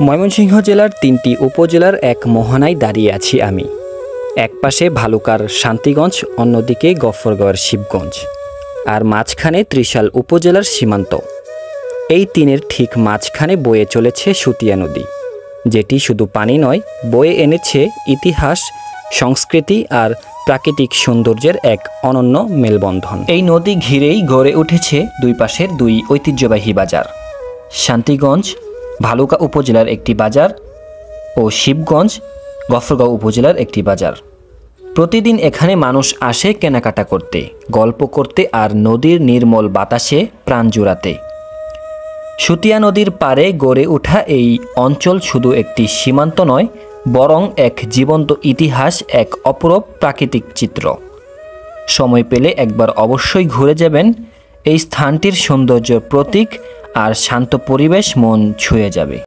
ময়মনসিংহ জেলার ৩টি উপজেলার এক মোহনায় দাঁড়িয়ে আছি আমি। একপাশে ভালুকার শান্তিগঞ্জ, অন্যদিকে গফরগাঁওয়ের শিবগঞ্জ, আর মাঝখানে ত্রিশাল উপজেলার সীমান্ত। এই তিনের ঠিক মাঝখানে বয়ে চলেছে সুতিয়া নদী, যেটি শুধু পানি নয়, বয়ে এনেছে ইতিহাস, সংস্কৃতি আর প্রাকৃতিক সৌন্দর্যের এক অনন্য মেলবন্ধন। এই নদী ঘিরেই গড়ে উঠেছে দুই পাশের দুই ঐতিহ্যবাহী বাজার, শান্তিগঞ্জ ভালুকা উপজেলার একটি বাজার ও শিবগঞ্জ গফরগাঁও উপজেলার একটি বাজার। প্রতিদিন এখানে মানুষ আসে কেনাকাটা করতে, গল্প করতে আর নদীর নির্মল বাতাসে প্রাণ জুড়াতে। সুতিয়া নদীর পাড়ে গড়ে ওঠা এই অঞ্চল শুধু একটি সীমান্ত নয়, বরং এক জীবন্ত ইতিহাস, এক অপরূপ প্রাকৃতিক চিত্র। সময় পেলে একবার অবশ্যই ঘুরে যাবেন। এই স্থানটির সৌন্দর্যের প্রতীক আর শান্ত পরিবেশ মন ছুঁয়ে যাবে।